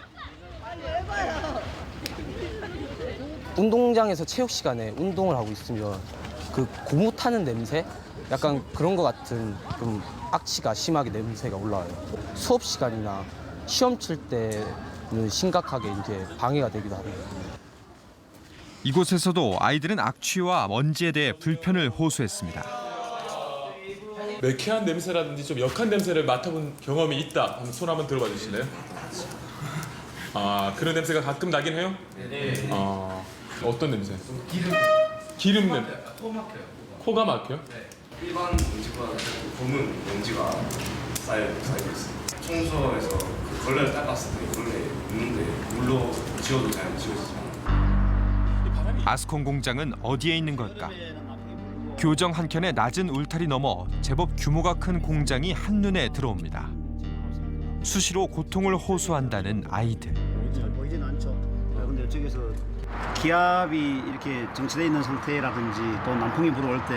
운동장에서 체육 시간에 운동을 하고 있으면 그 고무 타는 냄새? 약간 그런 것 같은 좀 악취가 심하게 냄새가 올라와요. 수업 시간이나 시험 칠 때는 심각하게 이제 방해가 되기도 하고요. 이곳에서도 아이들은 악취와 먼지에 대해 불편을 호소했습니다. 매캐한 냄새라든지 좀 역한 냄새를 맡아본 경험이 있다 하면 손 한번 들어봐 주실래요? 아, 그런 냄새가 가끔 나긴 해요? 네. 어떤 냄새? 기름 냄새. 코가 막혀요? 네. 일반 먼지보다 검은 먼지가 쌓이고 있어요. 청소에서 그 걸레를 닦았을 때 원래 있는데 물로 지워도 잘 지워지지 않아요. 아스콘 공장은 어디에 있는 걸까? 교정 한 켠에 낮은 울타리 넘어 제법 규모가 큰 공장이 한눈에 들어옵니다. 수시로 고통을 호소한다는 아이들. 잘 보이지는 않죠. 그런데 이쪽에서 기압이 이렇게 정체되어 있는 상태라든지 또 난풍이 불어올 때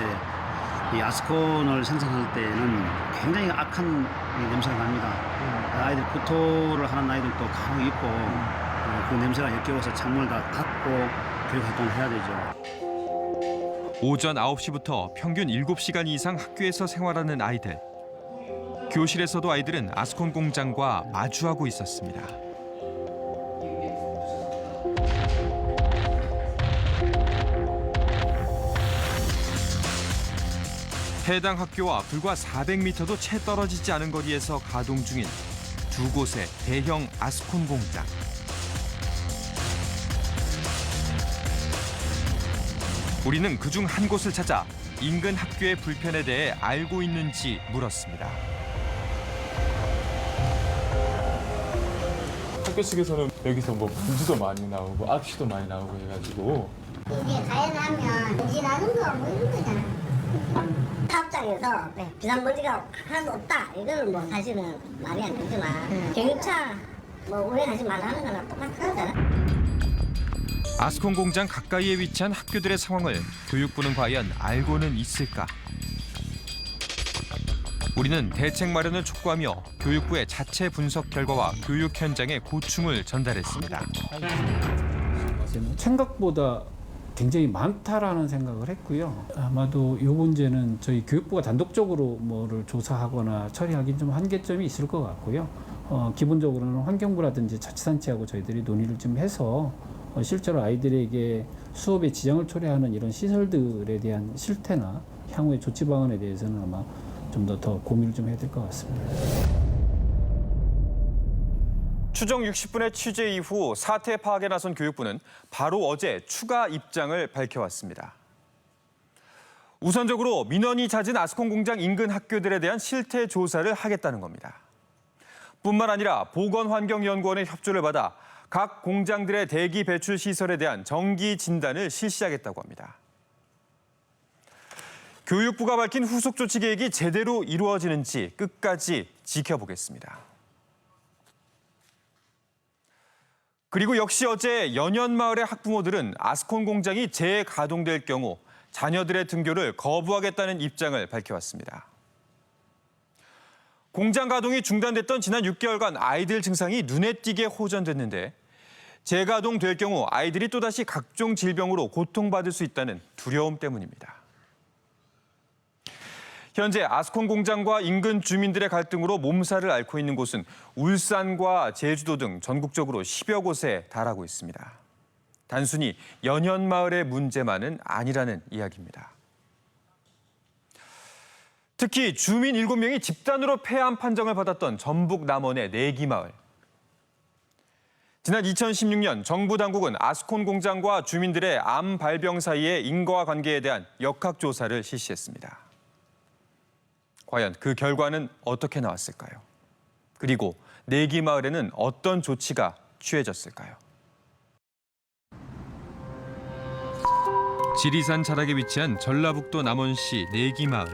이 아스콘을 생산할 때는 굉장히 악한 냄새가 납니다. 아이들 구토를 하는 아이들도 간혹 있고 그 냄새가 역겨워서 창문을 다 닫고 교육 활동을 해야 되죠. 오전 9시부터 평균 7시간 이상 학교에서 생활하는 아이들. 교실에서도 아이들은 아스콘 공장과 마주하고 있었습니다. 해당 학교와 불과 400m도 채 떨어지지 않은 거리에서 가동 중인 두 곳의 대형 아스콘 공장. 우리는 그중 한 곳을 찾아 인근 학교의 불편에 대해 알고 있는지 물었습니다. 학교 측에서는 여기서 뭐 먼지도 많이 나오고 악취도 많이 나오고 해가지고 이게 가연하면 먼지 나는 거 뭐 이런 거잖아. 사업장에서 비상먼지가 하나도 없다. 이거는 뭐 사실은 말이 안 되지만 경유차 뭐 운행하지 말라는 거랑 똑같은 거잖아. 아스콘 공장 가까이에 위치한 학교들의 상황을 교육부는 과연 알고는 있을까? 우리는 대책 마련을 촉구하며 교육부의 자체 분석 결과와 교육 현장의 고충을 전달했습니다. 생각보다 굉장히 많다라는 생각을 했고요. 아마도 이 문제는 저희 교육부가 단독적으로 뭐를 조사하거나 처리하기는 좀 한계점이 있을 것 같고요. 기본적으로는 환경부라든지 자치단체하고 저희들이 논의를 좀 해서 실제로 아이들에게 수업에 지장을 초래하는 이런 시설들에 대한 실태나 향후의 조치 방안에 대해서는 아마 좀 더 고민을 좀 해야 될 것 같습니다. 추정 60분의 취재 이후 사태 파악에 나선 교육부는 바로 어제 추가 입장을 밝혀왔습니다. 우선적으로 민원이 잦은 아스콘 공장 인근 학교들에 대한 실태 조사를 하겠다는 겁니다. 뿐만 아니라 보건환경연구원의 협조를 받아 각 공장들의 대기 배출 시설에 대한 정기 진단을 실시하겠다고 합니다. 교육부가 밝힌 후속 조치 계획이 제대로 이루어지는지 끝까지 지켜보겠습니다. 그리고 역시 어제 연현마을의 학부모들은 아스콘 공장이 재가동될 경우 자녀들의 등교를 거부하겠다는 입장을 밝혀왔습니다. 공장 가동이 중단됐던 지난 6개월간 아이들 증상이 눈에 띄게 호전됐는데 재가동될 경우 아이들이 또다시 각종 질병으로 고통받을 수 있다는 두려움 때문입니다. 현재 아스콘 공장과 인근 주민들의 갈등으로 몸살을 앓고 있는 곳은 울산과 제주도 등 전국적으로 10여 곳에 달하고 있습니다. 단순히 연현마을의 문제만은 아니라는 이야기입니다. 특히 주민 7명이 집단으로 폐암 판정을 받았던 전북 남원의 내기마을. 지난 2016년 정부 당국은 아스콘 공장과 주민들의 암 발병 사이의 인과관계에 대한 역학조사를 실시했습니다. 과연 그 결과는 어떻게 나왔을까요? 그리고 내기마을에는 어떤 조치가 취해졌을까요? 지리산 자락에 위치한 전라북도 남원시 내기마을.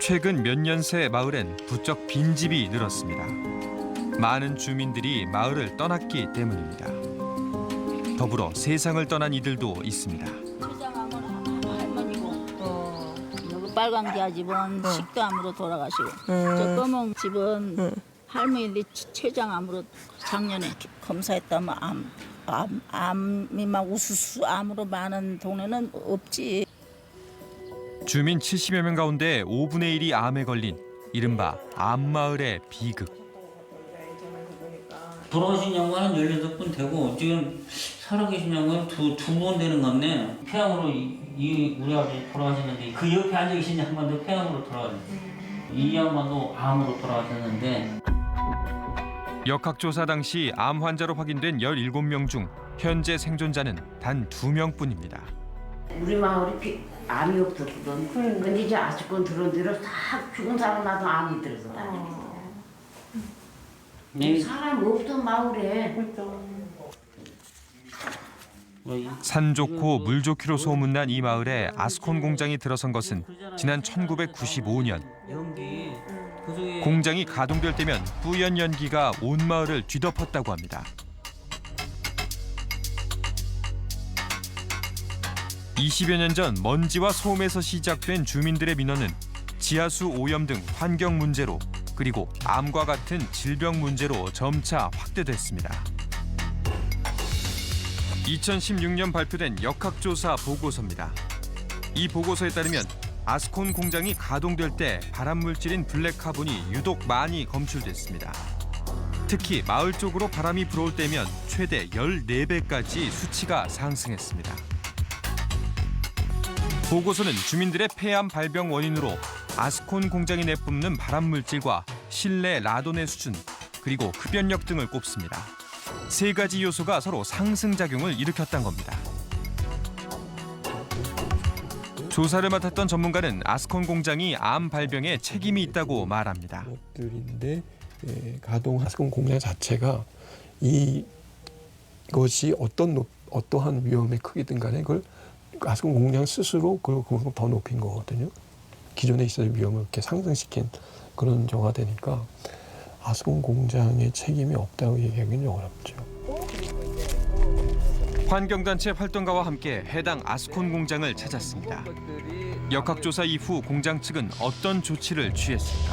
최근 몇 년 새 마을엔 부쩍 빈집이 늘었습니다. 많은 주민들이 마을을 떠났기 때문입니다. 더불어 세상을 떠난 이들도 있습니다. 빨간 기아 집은 식도암으로 돌아가시고 저 검은 집은 할머니들이 췌장암으로 작년에 검사했다면 암이 막 우수수 암으로 많은 동네는 없지. 주민 70여 명 가운데 5분의 1이 암에 걸린 이른바 암마을의 비극. 돌아가신 양반은 18분 되고 지금 살아계신 양은 두 분 되는 건데 폐암으로 이 우리 아버지 돌아가셨는데 그 옆에 앉아 계신 양반도 폐암으로 돌아가셨어요. 이 양반도 암으로 돌아가셨는데 역학조사 당시 암 환자로 확인된 17명 중 현재 생존자는 단 2명뿐입니다. 우리 마을이 암이 없었거든. 근데 이제 아스콘 들어온 뒤로 다 죽은 사람마다 암이 들어서 사람 없던 마을에. 산 좋고 물 좋기로 소문난 이 마을에 아스콘 공장이 들어선 것은 지난 1995년. 공장이 가동될 때면 뿌연 연기가 온 마을을 뒤덮었다고 합니다. 20여 년 전 먼지와 소음에서 시작된 주민들의 민원은 지하수 오염 등 환경 문제로 그리고 암과 같은 질병 문제로 점차 확대됐습니다. 2016년 발표된 역학조사 보고서입니다. 이 보고서에 따르면 아스콘 공장이 가동될 때 발암물질인 블랙카본이 유독 많이 검출됐습니다. 특히 마을 쪽으로 바람이 불어올 때면 최대 14배까지 수치가 상승했습니다. 보고서는 주민들의 폐암 발병 원인으로 아스콘 공장이 내뿜는 발암물질과 실내 라돈의 수준, 그리고 흡연력 등을 꼽습니다. 3가지 요소가 서로 상승작용을 일으켰다는 겁니다. 조사를 맡았던 전문가는 아스콘 공장이 암 발병에 책임이 있다고 말합니다. 것들인데 가동 아스콘 공장 자체가 이것이 어떠한 위험의 크기든 간에 그걸 아스콘 공장 스스로 그만큼 더 높인 거거든요. 기존에 있었던 위험을 이렇게 상승시킨 그런 경우가 되니까 아스콘 공장의 책임이 없다고 얘기하기는 어렵죠. 환경단체 활동가와 함께 해당 아스콘 공장을 찾았습니다. 역학조사 이후 공장 측은 어떤 조치를 취했을까?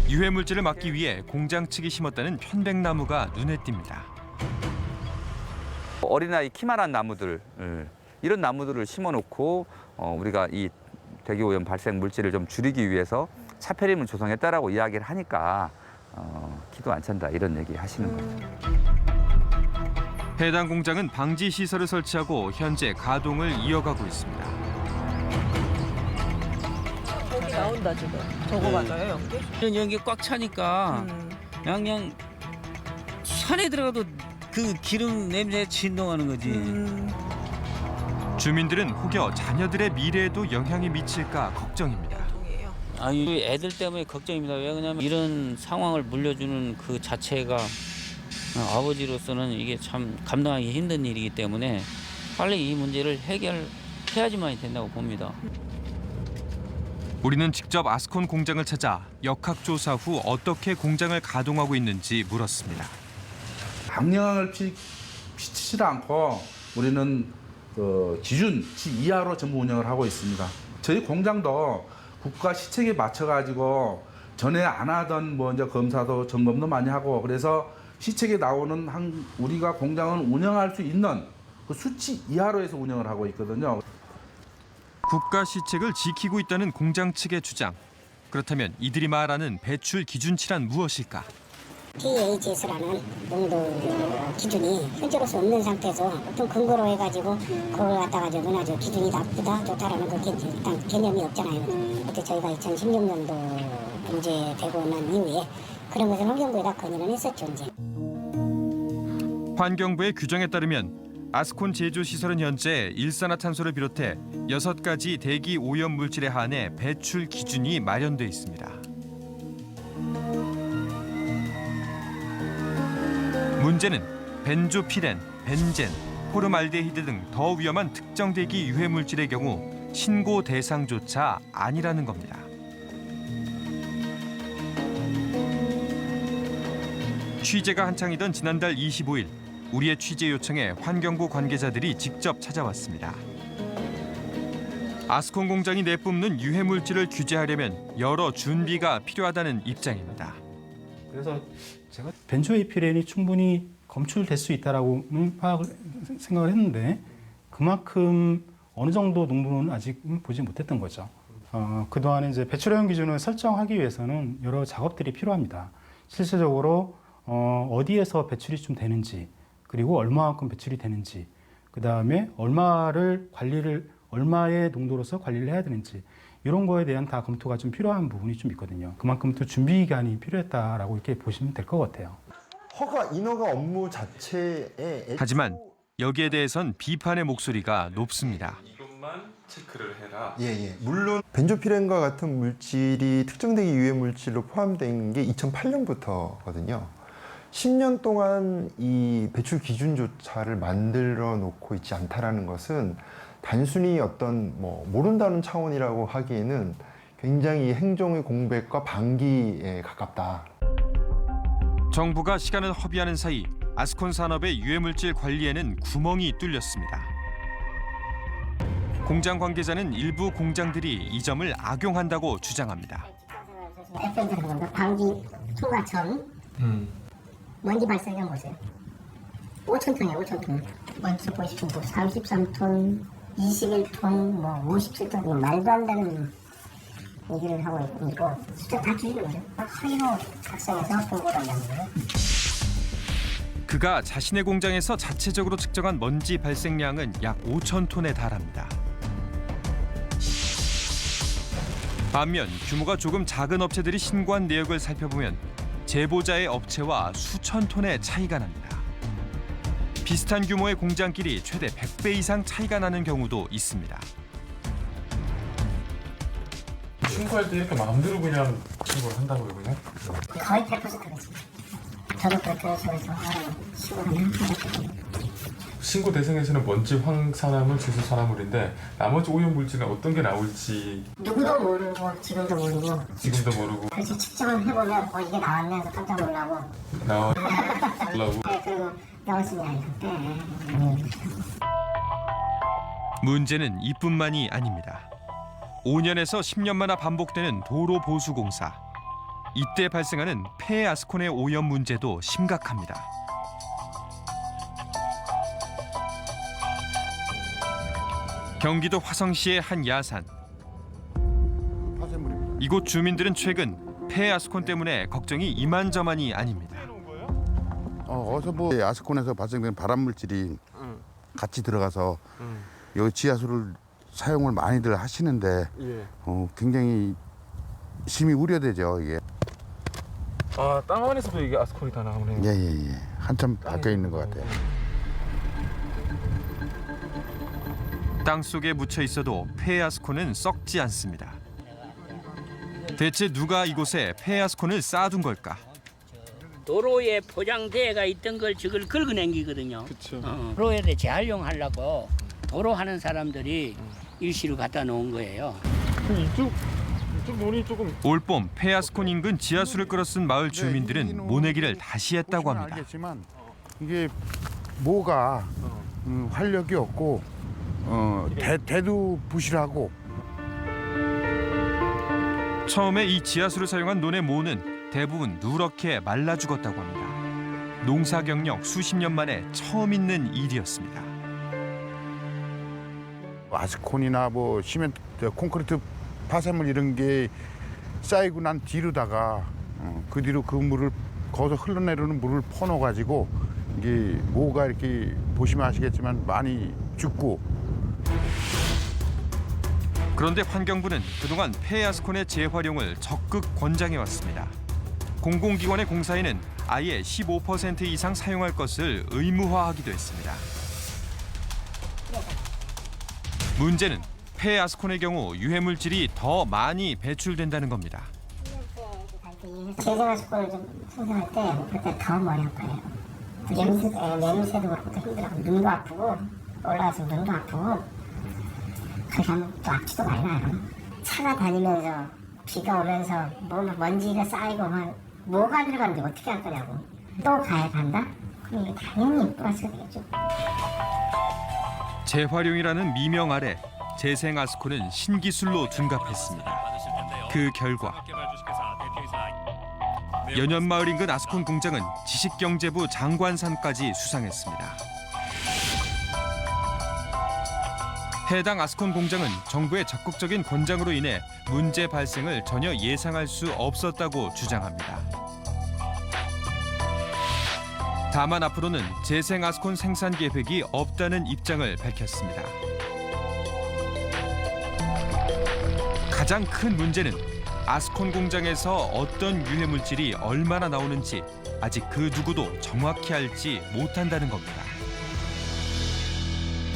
유해물질을 막기 위해 공장 측이 심었다는 편백나무가 눈에 띕니다. 어린아이 키만한 나무들, 이런 나무들을 심어놓고 우리가 이 대기오염 발생 물질을 좀 줄이기 위해서 차폐림을 조성했다라고 이야기를 하니까 기도 안 찬다 이런 얘기 하시는 거죠. 해당 공장은 방지 시설을 설치하고 현재 가동을 이어가고 있습니다. 거기 나온다 지금. 저거 맞아요 연기? 이런 연기 꽉 차니까 그냥 산에 들어가도 그 기름 냄새에 진동하는 거지. 주민들은 혹여 자녀들의 미래에도 영향이 미칠까 걱정입니다. 아니 애들 때문에 걱정입니다. 왜 그러냐면 이런 상황을 물려주는 그 자체가 아버지로서는 이게 참 감당하기 힘든 일이기 때문에 빨리 이 문제를 해결해야지만 된다고 봅니다. 우리는 직접 아스콘 공장을 찾아 역학조사 후 어떻게 공장을 가동하고 있는지 물었습니다. 악영향을 미치지 않고 우리는 기준치 이하로 전부 운영을 하고 있습니다. 저희 공장도 국가 시책에 맞춰가지고 전에 안 하던 이제 검사도 점검도 많이 하고 그래서 시책에 나오는 우리가 공장을 운영할 수 있는 그 수치 이하로 해서 운영을 하고 있거든요. 국가 시책을 지키고 있다는 공장 측의 주장. 그렇다면 이들이 말하는 배출 기준치란 무엇일까? PHS라는 농도 기준이 현재로서 없는 상태에서 어떤 근거로 해가지고 그걸 갖다가 아주 기준이 나쁘다 좋다라는 그 일단 개념이 없잖아요. 그때 저희가 2016년도 문제되고 난 이후에 그런 것을 환경부에다 건의를 했었죠. 이제. 환경부의 규정에 따르면 아스콘 제조 시설은 현재 일산화탄소를 비롯해 6가지 대기 오염 물질에 한해 배출 기준이 마련돼 있습니다. 문제는 벤조피렌, 벤젠, 포름알데히드 등 더 위험한 특정 대기 유해 물질의 경우 신고 대상조차 아니라는 겁니다. 취재가 한창이던 지난달 25일, 우리의 취재 요청에 환경부 관계자들이 직접 찾아왔습니다. 아스콘 공장이 내뿜는 유해 물질을 규제하려면 여러 준비가 필요하다는 입장입니다. 그래서 제가 벤조에피렌이 충분히 검출될 수 있다라고 생각을 했는데 그만큼 어느 정도 농도는 아직 보지 못했던 거죠. 그동안에 이제 배출오염 기준을 설정하기 위해서는 여러 작업들이 필요합니다. 실질적으로 어디에서 배출이 좀 되는지, 그리고 얼마만큼 배출이 되는지, 그 다음에 얼마의 농도로서 관리를 해야 되는지 이런 거에 대한 다 검토가 좀 필요한 부분이 좀 있거든요. 그만큼 또 준비 기간이 필요했다라고 이렇게 보시면 될 것 같아요. 허가 인허가 업무 자체에 하지만 여기에 대해선 비판의 목소리가 높습니다. 이것만 체크를 해라. 예. 물론 벤조피렌과 같은 물질이 특정되기 유해 물질로 포함된 게 2008년부터거든요. 10년 동안 이 배출 기준조차를 만들어 놓고 있지 않다라는 것은 단순히 어떤 모른다는 차원이라고 하기에는 굉장히 행정의 공백과 방기에 가깝다. 정부가 시간을 허비하는 사이 아스콘 산업의 유해물질 관리에는 구멍이 뚫렸습니다. 공장 관계자는 일부 공장들이 이 점을 악용한다고 주장합니다. 방기 통과 전 먼지 발생량 보세요. 5,000톤이에요, 5,000톤. 먼지 보시면 33톤, 21톤, 57톤, 말도 안 되는 얘기를 하고 있고 숫자 다 줄이는 거죠. 서로 작성해서 보고한다는 거예요. 그가 자신의 공장에서 자체적으로 측정한 먼지 발생량은 약 5,000톤에 달합니다. 반면 규모가 조금 작은 업체들이 신고한 내역을 살펴보면 제보자의 업체와 수천 톤의 차이가 납니다. 비슷한 규모의 공장끼리 최대 100배 이상 차이가 나는 경우도 있습니다. 신고할 때 이렇게 마음대로 그냥 신고를 한다고요, 그냥? 거의 100%겠지. 저도 그렇게 해서 신고를 하는 신고 대상에서는 먼지 황산화물, 제수산화물인데 나머지 오염물질은 어떤 게 나올지 누구도 모르고 지금도 모르고 그래서 측정을 해보면 이게 나왔네 해서 깜짝 놀라고 나오려고 네, 그리고 나왔으면 문제는 이뿐만이 아닙니다. 5년에서 10년마다 반복되는 도로 보수 공사. 이때 발생하는 폐 아스콘의 오염 문제도 심각합니다. 경기도 화성시의 한 야산. 이곳 주민들은 최근 폐 아스콘 때문에 걱정이 이만저만이 아닙니다. 어서 아스콘에서 발생된 발암 물질이 같이 들어가서 여기 지하수를 사용을 많이들 하시는데 굉장히 심히 우려되죠 이게. 아, 땅 안에서도 이게 아스콘이 다 나오네요. 예. 한참 바뀌어 있는 것 같아요. 땅 속에 묻혀 있어도 폐 아스콘은 썩지 않습니다. 대체 누가 이곳에 폐 아스콘을 쌓아둔 걸까? 도로에 포장대가 있던 걸 저걸 긁어낸기거든요. 도로에 재활용하려고 도로하는 사람들이 일시로 갖다 놓은 거예요. 이쪽 논이 조금 올봄 폐 아스콘 인근 지하수를 끌어쓴 마을 주민들은 모내기를 다시 했다고 합니다. 알겠지만 이게 모가 활력이 없고 대도 부실하고. 처음에 이 지하수를 사용한 논의 모는 대부분 누렇게 말라 죽었다고 합니다. 농사 경력 수십 년 만에 처음 있는 일이었습니다. 아스콘이나 시멘트, 콘크리트 파쇄물 이런 게 쌓이고 난 뒤로다가 그 뒤로 그 물을 거기서 흘러내리는 물을 퍼넣어가지고 이게 모가 이렇게 보시면 아시겠지만 많이 죽고. 그런데 환경부는 그동안 폐 아스콘의 재활용을 적극 권장해 왔습니다. 공공기관의 공사에는 아예 15% 이상 사용할 것을 의무화하기도 했습니다. 문제는 폐 아스콘의 경우 유해물질이 더 많이 배출된다는 겁니다. 제생 아스콘을 좀 생산할 때 그때 더 머리 아파요. 냄새도 그렇고 힘들고 눈도 아프고 올라와서 눈도 아프고 그렇게 하면 또 악취도 많이 나요. 차가 다니면서 비가 오면서 먼지가 쌓이고 뭐가 들어가는지 어떻게 할 거냐고. 또 가야 간다? 그럼 이게 당연히 플러스가 되겠죠. 재활용이라는 미명 아래 재생 아스콘은 신기술로 둔갑했습니다. 그 결과 연현마을 인근 아스콘 공장은 지식경제부 장관상까지 수상했습니다. 해당 아스콘 공장은 정부의 적극적인 권장으로 인해 문제 발생을 전혀 예상할 수 없었다고 주장합니다. 다만 앞으로는 재생 아스콘 생산 계획이 없다는 입장을 밝혔습니다. 가장 큰 문제는 아스콘 공장에서 어떤 유해 물질이 얼마나 나오는지 아직 그 누구도 정확히 알지 못한다는 겁니다.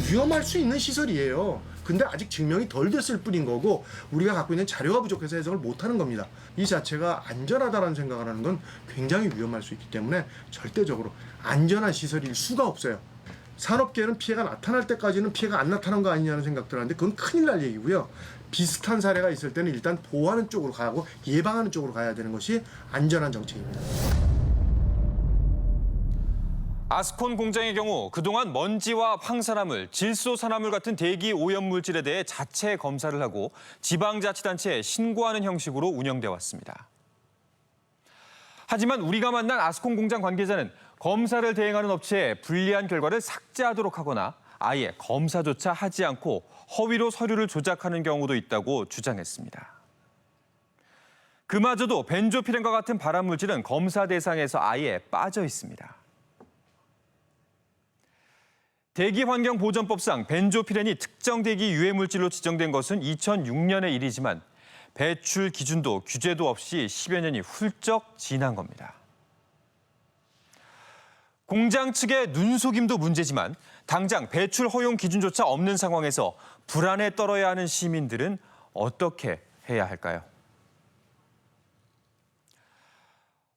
위험할 수 있는 시설이에요. 근데 아직 증명이 덜 됐을 뿐인 거고 우리가 갖고 있는 자료가 부족해서 해석을 못하는 겁니다. 이 자체가 안전하다는 생각을 하는 건 굉장히 위험할 수 있기 때문에 절대적으로 안전한 시설일 수가 없어요. 산업계는 피해가 나타날 때까지는 피해가 안 나타난 거 아니냐는 생각들 하는데 그건 큰일 날 얘기고요. 비슷한 사례가 있을 때는 일단 보호하는 쪽으로 가고 예방하는 쪽으로 가야 되는 것이 안전한 정책입니다. 아스콘 공장의 경우 그동안 먼지와 황산화물, 질소산화물 같은 대기 오염 물질에 대해 자체 검사를 하고 지방자치단체에 신고하는 형식으로 운영돼 왔습니다. 하지만 우리가 만난 아스콘 공장 관계자는 검사를 대행하는 업체에 불리한 결과를 삭제하도록 하거나 아예 검사조차 하지 않고 허위로 서류를 조작하는 경우도 있다고 주장했습니다. 그마저도 벤조피렌과 같은 발암물질은 검사 대상에서 아예 빠져 있습니다. 대기환경보전법상 벤조피렌이 특정 대기 유해물질로 지정된 것은 2006년의 일이지만 배출 기준도 규제도 없이 10여 년이 훌쩍 지난 겁니다. 공장 측의 눈속임도 문제지만 당장 배출 허용 기준조차 없는 상황에서 불안에 떨어야 하는 시민들은 어떻게 해야 할까요?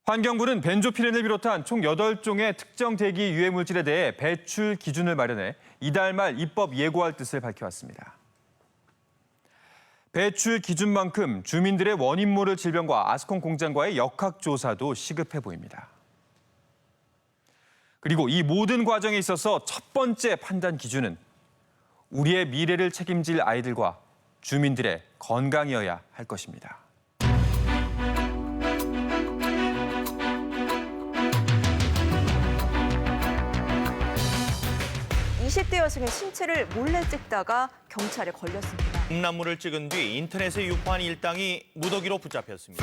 환경부는 벤조피렌을 비롯한 총 8종의 특정 대기 유해 물질에 대해 배출 기준을 마련해 이달 말 입법 예고할 뜻을 밝혀왔습니다. 배출 기준만큼 주민들의 원인 모를 질병과 아스콘 공장과의 역학조사도 시급해 보입니다. 그리고 이 모든 과정에 있어서 첫 번째 판단 기준은 우리의 미래를 책임질 아이들과 주민들의 건강이어야 할 것입니다. 20대 여성의 신체를 몰래 찍다가 경찰에 걸렸습니다. 음란물을 찍은 뒤 인터넷에 유포한 일당이 무더기로 붙잡혔습니다.